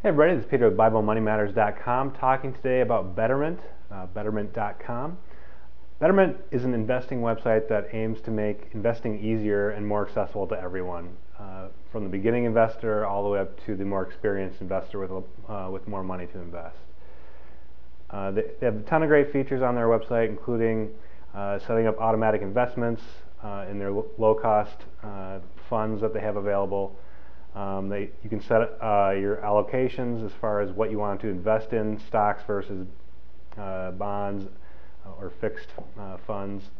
Hey everybody, this is Peter with BibleMoneyMatters.com talking today about Betterment, Betterment.com. Betterment is an investing website that aims to make investing easier and more accessible to everyone, from the beginning investor all the way up to the more experienced investor with more money to invest. They have a ton of great features on their website, including setting up automatic investments in their low-cost funds that they have available. You can set your allocations as far as what you want to invest in, stocks versus bonds or fixed funds.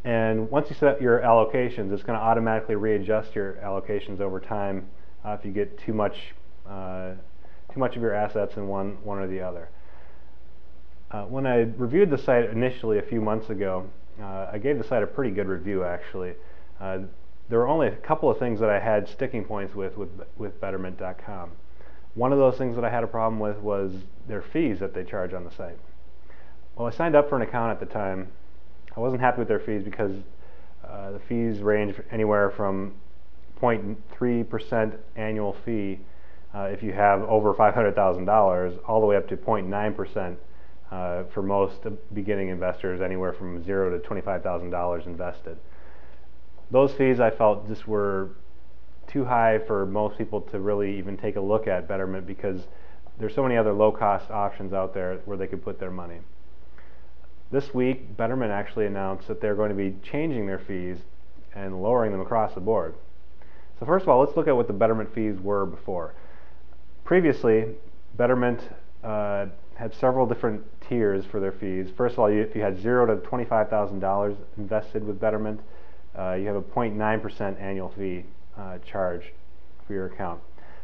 And once you set your allocations, it's going to automatically readjust your allocations over time if you get too much of your assets in one or the other. When I reviewed the site initially a few months ago, I gave the site a pretty good review actually. There were only a couple of things that I had sticking points with Betterment.com. One of those things that I had a problem with was their fees that they charge on the site. Well, I signed up for an account at the time. I wasn't happy with their fees because the fees range anywhere from 0.3% annual fee if you have over $500,000 all the way up to 0.9% for most beginning investors, anywhere from $0 to $25,000 invested. Those fees I felt just were too high for most people to really even take a look at Betterment, because there's so many other low-cost options out there where they could put their money. This week, Betterment actually announced that they're going to be changing their fees and lowering them across the board. So first of all, let's look at what the Betterment fees were before. Previously, Betterment had several different tiers for their fees. First of all, if you had $0 to $25,000 invested with Betterment, you have a 0.9% annual fee charge for your account.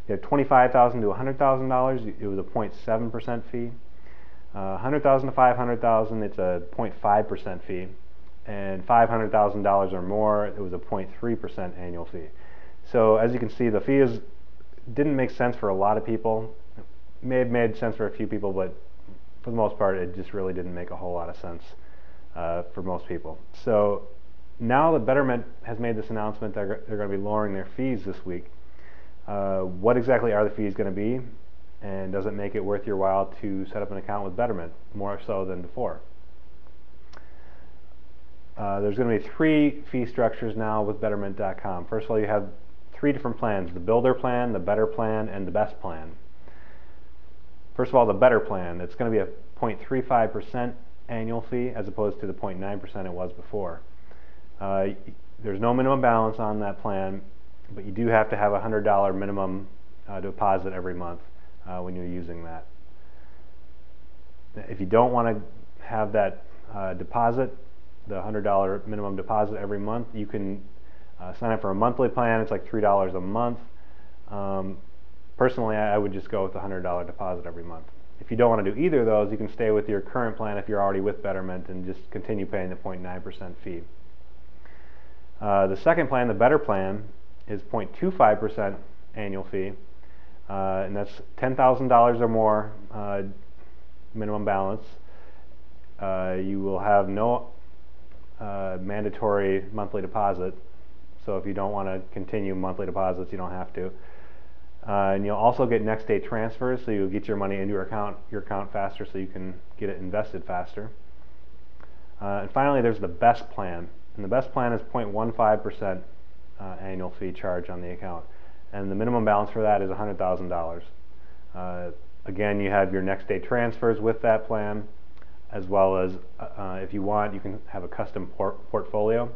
You have $25,000 to $100,000, it was a 0.7% fee. $100,000 to $500,000, it's a 0.5% fee. And $500,000 or more, it was a 0.3% annual fee. So as you can see, the fees didn't make sense for a lot of people. It may have made sense for a few people, but for the most part, it just really didn't make a whole lot of sense for most people. So now that Betterment has made this announcement that they're going to be lowering their fees this week, what exactly are the fees going to be, and does it make it worth your while to set up an account with Betterment, more so than before? There's going to be three fee structures now with Betterment.com. First of all, you have three different plans: the Builder Plan, the Better Plan, and the Best Plan. First of all, the Better Plan, it's going to be a 0.35% annual fee as opposed to the 0.9% it was before. There's no minimum balance on that plan, but you do have to have a $100 minimum deposit every month when you're using that. If you don't want to have that deposit, the $100 minimum deposit every month, you can sign up for a monthly plan. It's like $3 a month. Personally, I would just go with the $100 deposit every month. If you don't want to do either of those, you can stay with your current plan if you're already with Betterment and just continue paying the 0.9% fee. The second plan, the Better Plan, is 0.25% annual fee, and that's $10,000 or more minimum balance. You will have no mandatory monthly deposit, so if you don't want to continue monthly deposits, you don't have to. And you'll also get next day transfers, so you'll get your money into your account faster, so you can get it invested faster. And finally, there's the Best Plan. And the Best Plan is 0.15% annual fee charge on the account. And the minimum balance for that is $100,000. Again, you have your next day transfers with that plan, as well as if you want, you can have a custom portfolio.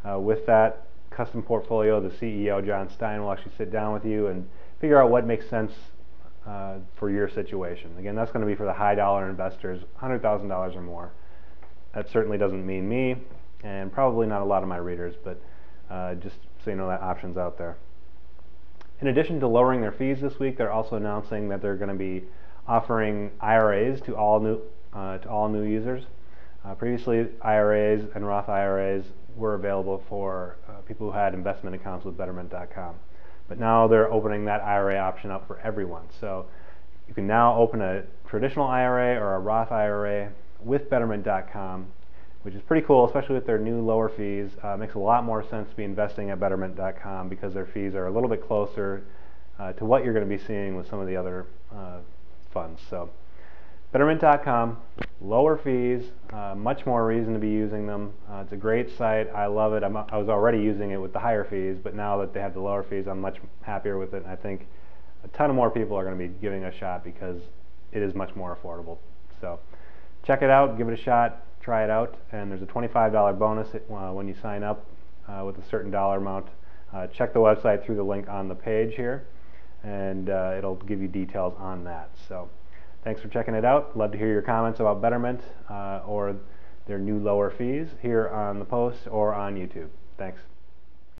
With that custom portfolio, the CEO, John Stein, will actually sit down with you and figure out what makes sense for your situation. Again, that's going to be for the high dollar investors, $100,000 or more. That certainly doesn't mean me, and probably not a lot of my readers, but just so you know, that option's out there. In addition to lowering their fees this week, they're also announcing that they're going to be offering IRAs to all new users. Previously, IRAs and Roth IRAs were available for people who had investment accounts with Betterment.com. But now they're opening that IRA option up for everyone. So you can now open a traditional IRA or a Roth IRA with Betterment.com, which is pretty cool, especially with their new lower fees. Makes a lot more sense to be investing at Betterment.com because their fees are a little bit closer to what you're going to be seeing with some of the other funds. So Betterment.com, lower fees, much more reason to be using them. It's a great site. I love it. I was already using it with the higher fees, but now that they have the lower fees, I'm much happier with it. And I think a ton of more people are going to be giving it a shot because it is much more affordable. So check it out, give it a shot, try it out, and there's a $25 bonus when you sign up with a certain dollar amount. Check the website through the link on the page here, and it'll give you details on that. So thanks for checking it out. Love to hear your comments about Betterment or their new lower fees here on the post or on YouTube. Thanks.